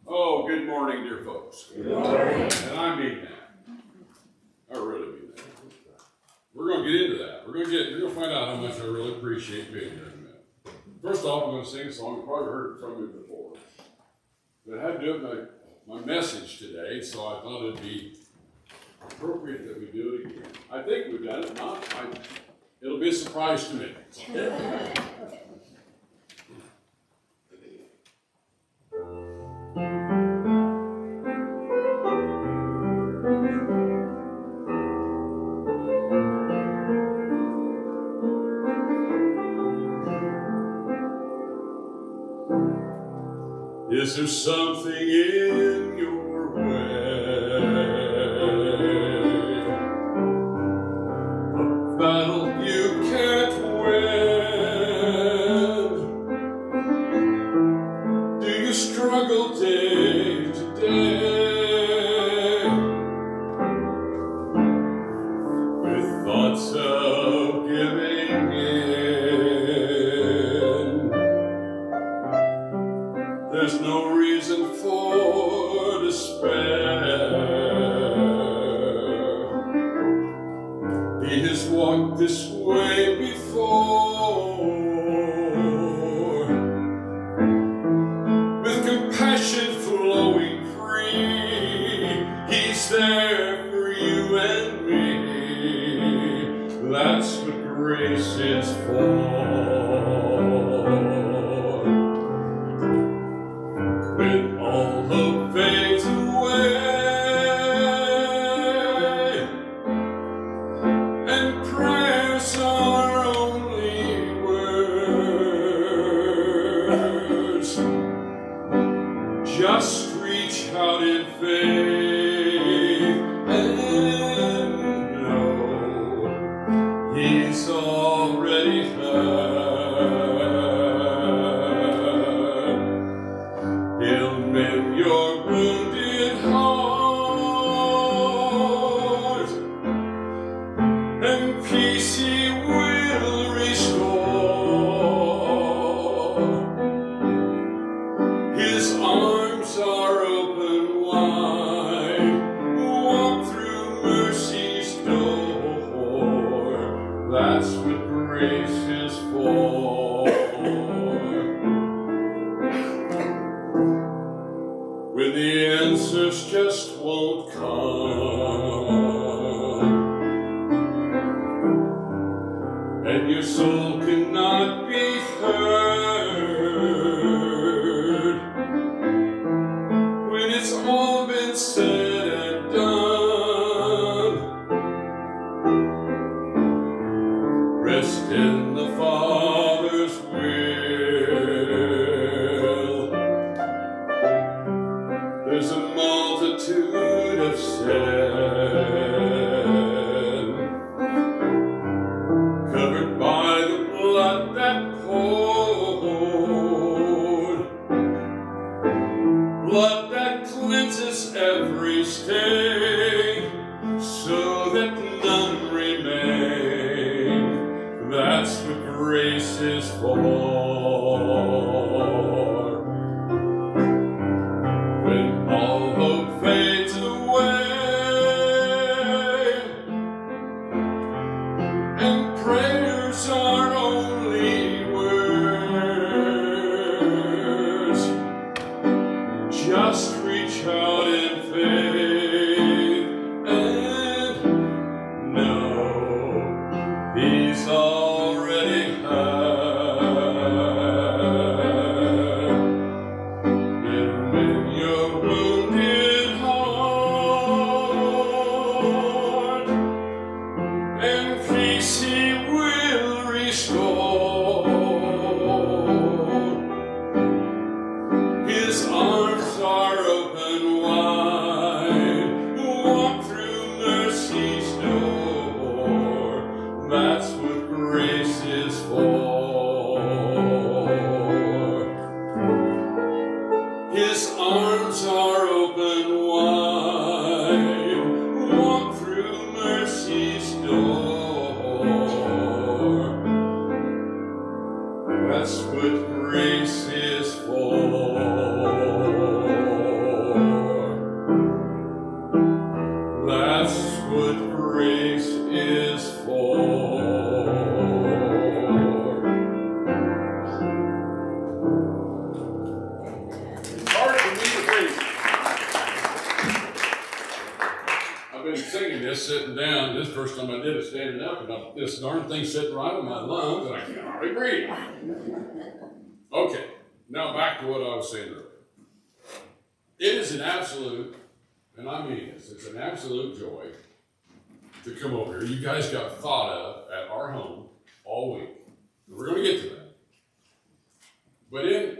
Oh, good morning, dear folks. Good morning. And I mean that. I really mean that. We're going to get into that. We're going to find out how much I really appreciate being here in a minute. First off, I'm going to sing a song. You've probably heard it from me before. But I had to do it my message today, so I thought it'd be appropriate that we do it again. I think we've done it. Not. It'll be a surprise to me. Is there something in your way? A battle you can't win? Do you struggle day to day with thoughts of giving in? There's no reason for despair. He has walked this way before. With compassion flowing free, He's there for you and me. That's what grace is for. When all hope fades away and prayers are only words, just reach out in faith and know He's already heard. He'll mend your wounded heart, and peace He will restore. His arms are open wide, walk through mercy's door. That's what grace is for. When the answers just won't come, and your soul cannot be heard, when it's all been said and done, rest in the Father's will. There's a multitude of sin covered by the blood that poured, blood that cleanses every stain, so that none remain. That's what grace is for. When all hope fades away and prayers are only words, just reach out in faith and know He's already heard. His arms are open wide, walk through mercy's door. That's what grace is for. His arms are open wide, walk through mercy's door. That's what grace is for. first time I did it standing up, and this darn thing sitting right in my lungs, and I can hardly breathe. Okay, now back to what I was saying earlier. It is an absolute, and I mean this, it's an absolute joy to come over here. You guys got thought of at our home all week. We're going to get to that. But in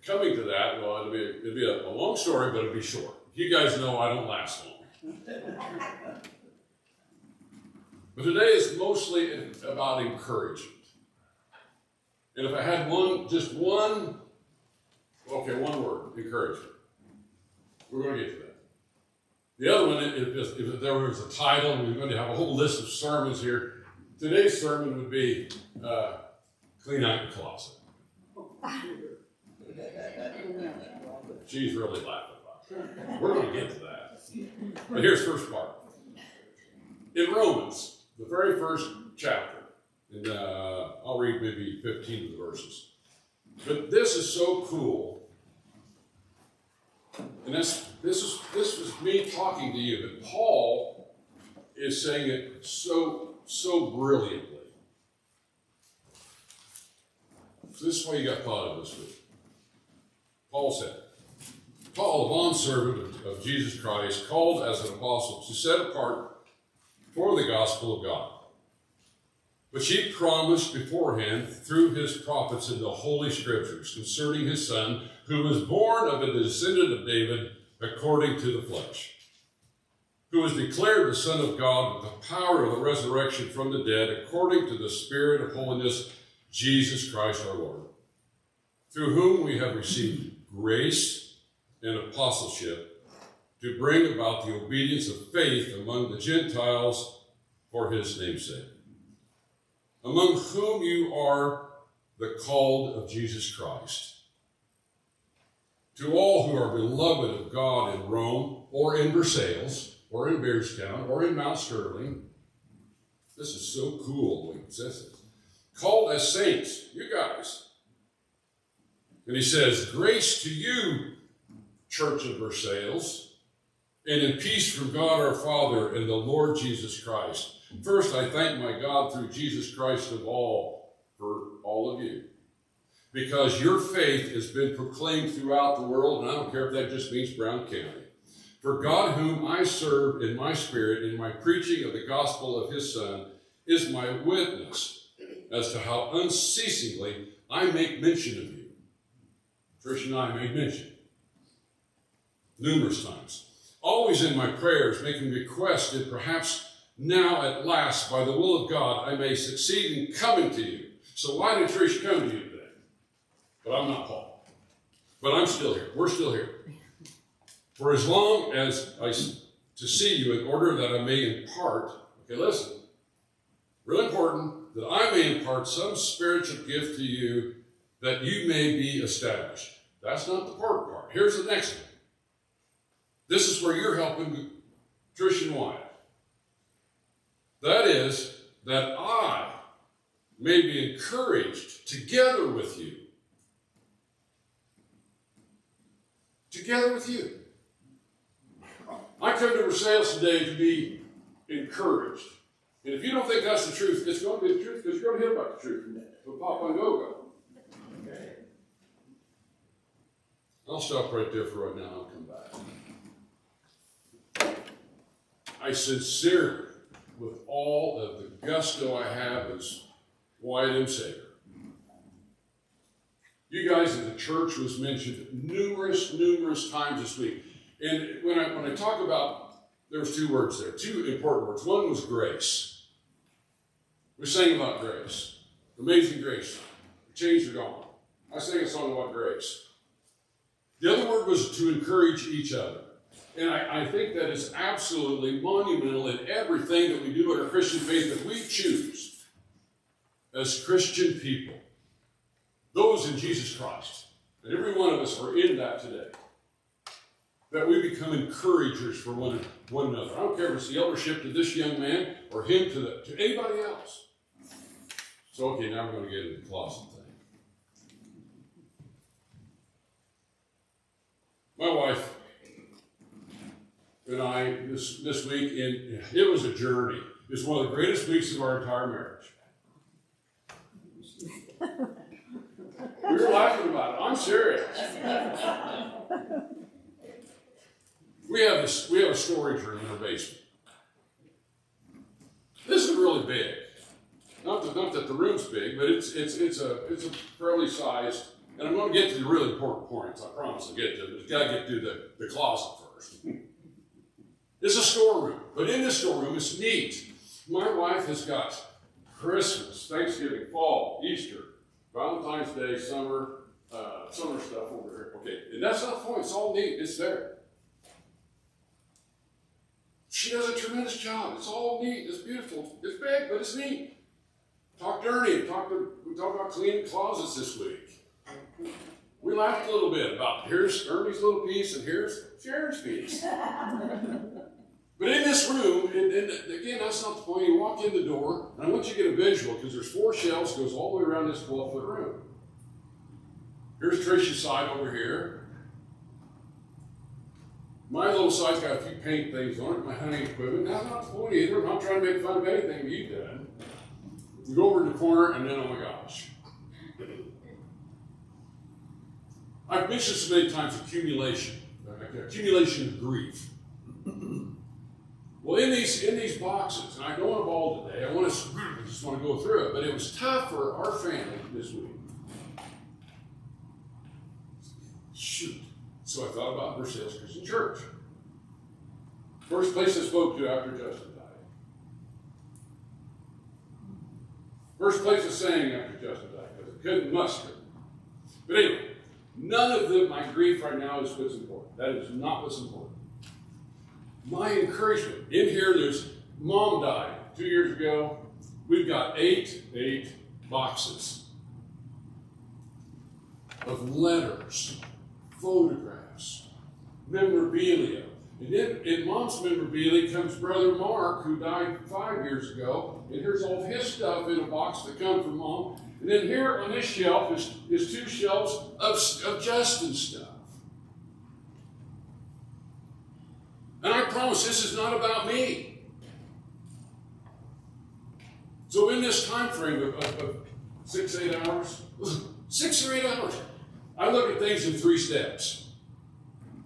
coming to that, well, it'd be a long story, but it'll be short. You guys know I don't last long. But today is mostly about encouragement. And if I had one word, encouragement. We're going to get to that. The other one, if there was a title, and we're going to have a whole list of sermons here. Today's sermon would be Clean Out Your Closet. She's really laughing about it. We're going to get to that. But here's the first part. In Romans, the very first chapter, and I'll read maybe 15 of the verses. But this is so cool. And this was me talking to you, but Paul is saying it so brilliantly. So this is why you got thought of this week. Paul said, Paul, a bondservant of Jesus Christ, called as an apostle, to set apart for the gospel of God, which he promised beforehand through his prophets in the Holy Scriptures concerning his Son, who was born of a descendant of David according to the flesh, who was declared the Son of God with the power of the resurrection from the dead according to the Spirit of holiness, Jesus Christ our Lord, through whom we have received grace and apostleship to bring about the obedience of faith among the Gentiles for his name's sake, among whom you are the called of Jesus Christ. To all who are beloved of God in Rome, or in Versailles, or in Beardstown, or in Mount Sterling, this is so cool when he says it, called as saints, you guys. And he says, grace to you, Church of Versailles, and in peace from God our Father and the Lord Jesus Christ. First, I thank my God through Jesus Christ for all of you, because your faith has been proclaimed throughout the world, and I don't care if that just means Brown County. For God, whom I serve in my spirit in my preaching of the gospel of his Son, is my witness as to how unceasingly I make mention of you. Trish and I made mention numerous times, always in my prayers, making request that perhaps now at last, by the will of God, I may succeed in coming to you. So why did Trish come to you today? But I'm not Paul. But I'm still here. We're still here. For as long as to see you, in order that I may impart, okay, listen, really important, that I may impart some spiritual gift to you that you may be established. That's not the important part. Here's the next one. This is where you're helping Trish and Wyatt. That is, that I may be encouraged together with you. Together with you. I come to Versailles today to be encouraged. And if you don't think that's the truth, it's going to be the truth, because you're going to hear about the truth from Papa and Gogo. Okay. I'll stop right there for right now and I'll come back. I sincerely, with all of the gusto I have as Wyatt Sager, you guys in the church was mentioned numerous times this week. And when I talk about, there was two words there, two important words. One was grace. We sang about grace. Amazing grace. The chains are gone. I sang a song about grace. The other word was to encourage each other. And I think that is absolutely monumental in everything that we do in our Christian faith that we choose as Christian people. Those in Jesus Christ. And every one of us are in that today. That we become encouragers for one another. I don't care if it's the eldership to this young man or him to anybody else. So, okay, now we're going to get into the closet thing. My wife and I, this week, it was a journey. is one of the greatest weeks of our entire marriage. We were laughing about it. I'm serious. We have a storage room in our basement. This is really big. Not that the room's big, but it's a fairly sized. And I'm going to get to the really important points. I promise I'll get to it. But you've got to get through the closet first. It's a storeroom, but in this storeroom, it's neat. My wife has got Christmas, Thanksgiving, fall, Easter, Valentine's Day, summer stuff over here. Okay, and that's not the point. It's all neat. It's there. She does a tremendous job. It's all neat. It's beautiful. It's big, but it's neat. Talked to Ernie. We talked about cleaning closets this week. We laughed a little bit about here's Ernie's little piece and here's Sharon's piece. But in this room, and again, that's not the point. You walk in the door, and I want you to get a visual because there's 4 shelves that goes all the way around this 12-foot room. Here's Trish's side over here. My little side's got a few paint things on it, my hunting equipment. That's not the point either. I'm not trying to make fun of anything you've done. You go over in the corner, and then, oh my gosh. I've mentioned so many times accumulation of grief. Well, in these boxes, and I don't want to ball today, I just want to go through it, but it was tough for our family this week. Shoot. So I thought about Versailles Christian Church. First place I spoke to after Justin died. First place I sang after Justin died, because I couldn't muster. But anyway, none of my grief right now is what's important. That is not what's important. My encouragement. In here, there's Mom died 2 years ago. We've got eight boxes of letters, photographs, memorabilia. And then in Mom's memorabilia comes Brother Mark, who died 5 years ago. And here's all of his stuff in a box that come from Mom. And then here on this shelf is 2 shelves of Justin's stuff. And I promise this is not about me. So in this time frame of 6 or 8 hours, 6 or 8 hours, I look at things in 3 steps.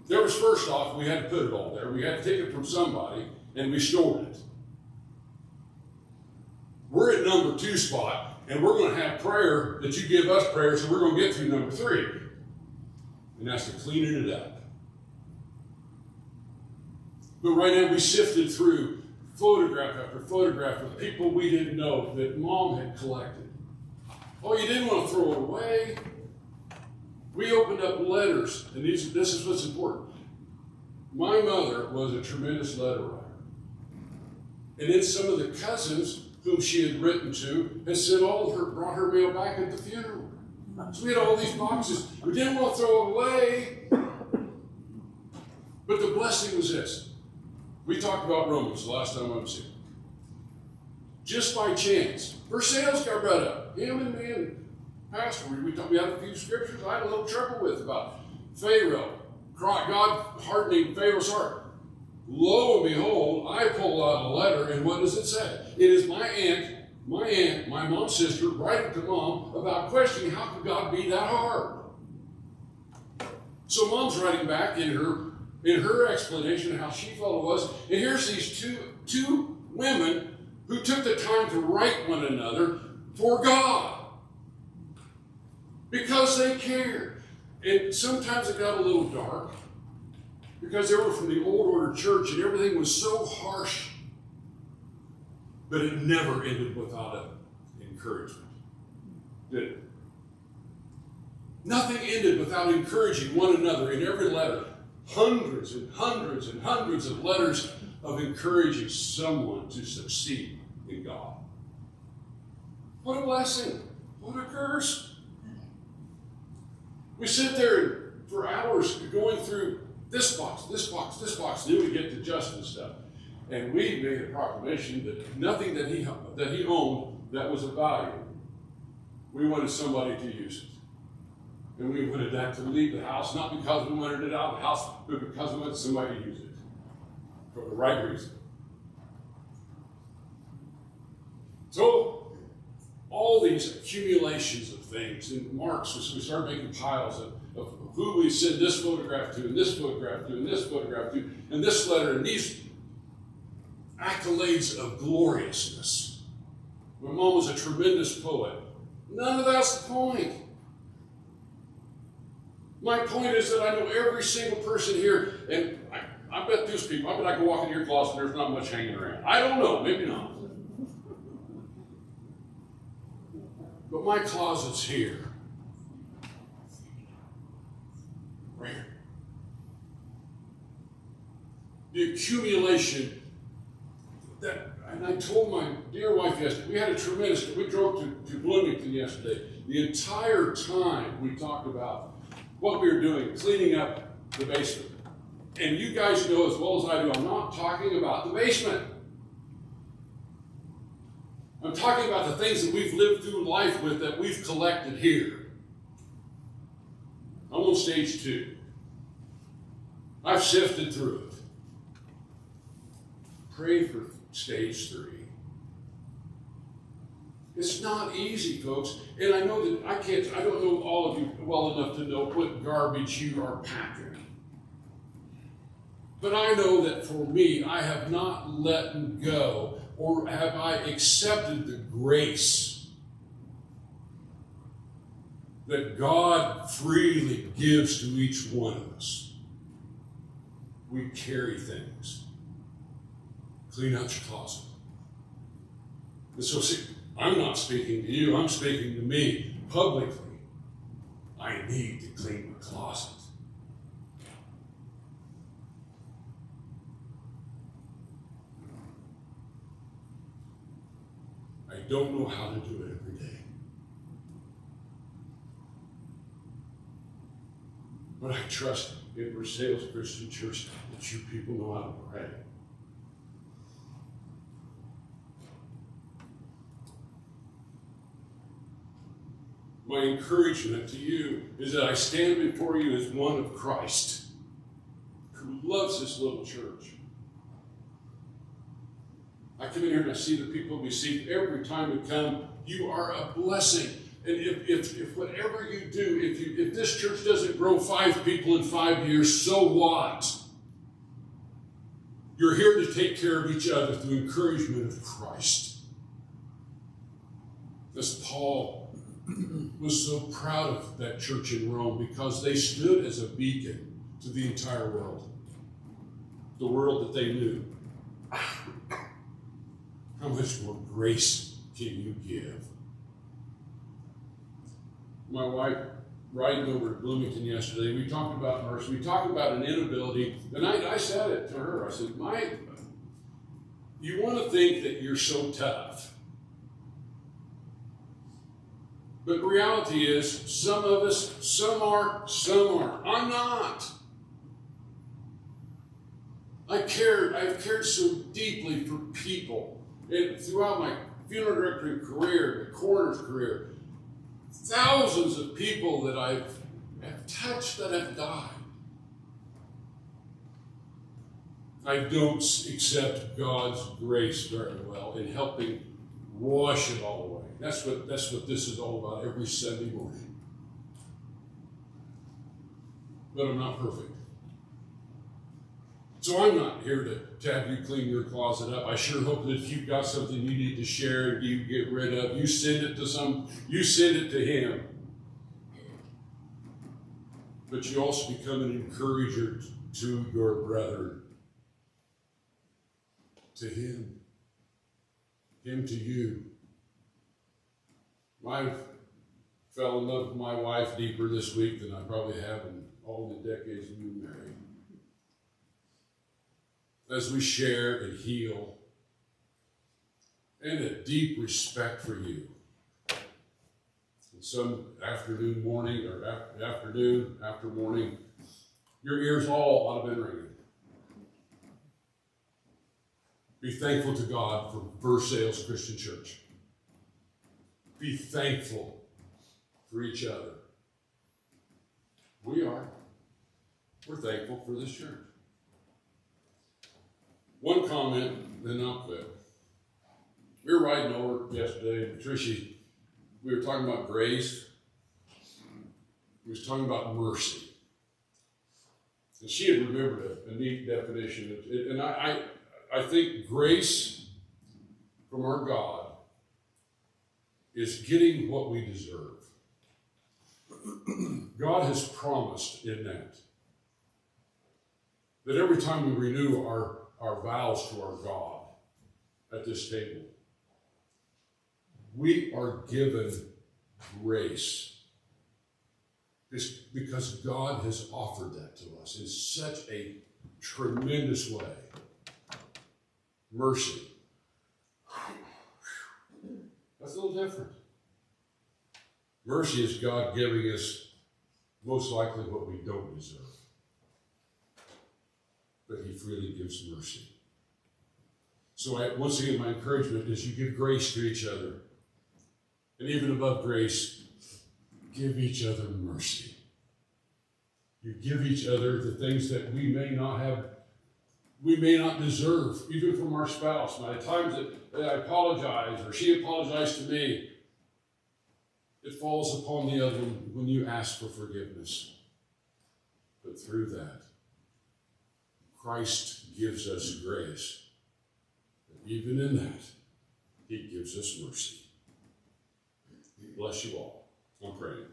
There was, first off, we had to put it all there. We had to take it from somebody, and we stored it. We're at number 2 spot, and we're going to have prayer that you give us prayer, so we're going to get through number 3. And that's to cleaning it up. But right now we sifted through photograph after photograph of people we didn't know that Mom had collected. Oh, you didn't want to throw it away. We opened up letters, and this is what's important. My mother was a tremendous letter writer. And then some of the cousins whom she had written to had sent brought her mail back at the funeral. So we had all these boxes. We didn't want to throw it away. But the blessing was this. We talked about Romans the last time I was here. Just by chance, Versailles got brought up. Him and me and Pastor, we had a few scriptures I had a little trouble with about Pharaoh, God hardening Pharaoh's heart. Lo and behold, I pull out a letter, and what does it say? It is my mom's sister, writing to Mom about questioning how could God be that hard. So Mom's writing back in her explanation of how she felt it was, and here's these two women who took the time to write one another for God because they cared. And sometimes it got a little dark because they were from the old order church and everything was so harsh, but it never ended without encouragement, did it? Nothing ended without encouraging one another in every letter. Hundreds and hundreds and hundreds of letters of encouraging someone to succeed in God. What a blessing. What a curse. We sit there for hours going through this box, and then we get to Justin's stuff. And we made a proclamation that nothing that he owned that was of value, we wanted somebody to use it. And we wanted that to leave the house, not because we wanted it out of the house, but because we wanted somebody to use it for the right reason. So all these accumulations of things, and marks, as we start making piles of who we send this photograph to, and this photograph to, and this photograph to, and this letter, and these accolades of gloriousness. My mom was a tremendous poet. None of that's the point. My point is that I know every single person here, and I bet there's people, I bet I can walk into your closet and there's not much hanging around. I don't know, maybe not. But my closet's here. Right here. The accumulation that, and I told my dear wife yesterday, we had a tremendous, we drove to Bloomington yesterday. The entire time we talked about what we were doing, cleaning up the basement. And you guys know as well as I do, I'm not talking about the basement. I'm talking about the things that we've lived through life with that we've collected here. I'm on stage 2. I've sifted through it. Pray for stage 3. It's not easy, folks. And I know that I don't know all of you well enough to know what garbage you are packing. But I know that for me, I have not let go, or have I accepted the grace that God freely gives to each one of us. We carry things. Clean out your closet. And so, see, I'm not speaking to you, I'm speaking to me publicly. I need to clean my closet. I don't know how to do it every day. But I trust in Versailles Christian Church that you people know how to pray. My encouragement to you is that I stand before you as one of Christ who loves this little church. I come in here and I see the people we see every time we come. You are a blessing. And if whatever you do, if this church doesn't grow 5 people in 5 years, so what? You're here to take care of each other through encouragement of Christ. As Paul was so proud of that church in Rome because they stood as a beacon to the entire world, the world that they knew. How much more grace can you give? My wife, riding over to Bloomington yesterday, we talked about mercy. We talked about an inability, and I said it to her. I said, you want to think that you're so tough. But reality is, some of us, some are, some aren't. I'm not. I've cared so deeply for people. And throughout my funeral directory career, the coroner's career, thousands of people that I've touched that have died. I don't accept God's grace very well in helping wash it all away. That's what this is all about every Sunday morning. But I'm not perfect. So I'm not here to have you clean your closet up. I sure hope that if you've got something you need to share, you get rid of, you send it to him. But you also become an encourager to your brethren. To him to you. I fell in love with my wife deeper this week than I probably have in all the decades we've been married. As we share and heal, and a deep respect for you. And some after morning, your ears all ought to have been ringing. Be thankful to God for Versailles Christian Church. Be thankful for each other. We're thankful for this church. One comment, then I'll quit. We were riding over yesterday, and Patricia, we were talking about grace. We was talking about mercy. And she had remembered a neat definition. And I think grace from our God is getting what we deserve. God has promised in that every time we renew our vows to our God at this table, we are given grace. It's because God has offered that to us in such a tremendous way. Mercy. That's a little different. Mercy is God giving us most likely what we don't deserve. But he freely gives mercy. So once again, my encouragement is you give grace to each other. And even above grace, give each other mercy. You give each other the things that we may not deserve, even from our spouse. By the times that I apologize or she apologized to me, it falls upon the other one when you ask for forgiveness. But through that, Christ gives us grace. And even in that, he gives us mercy. Bless you all. I'm praying.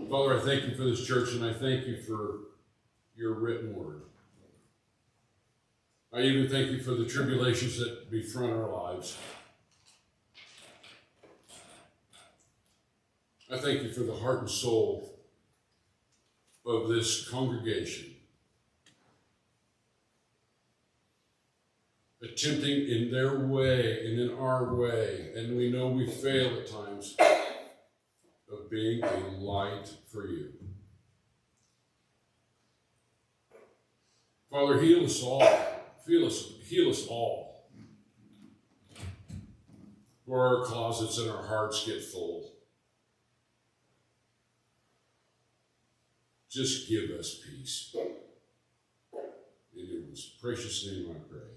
Father, I thank you for this church, and I thank you for your written word. I even thank you for the tribulations that befront our lives. I thank you for the heart and soul of this congregation, attempting in their way and in our way, and we know we fail at times, of being a light for you. Father, heal us all. Heal us all. Where our closets and our hearts get full. Just give us peace. In your most precious name I pray.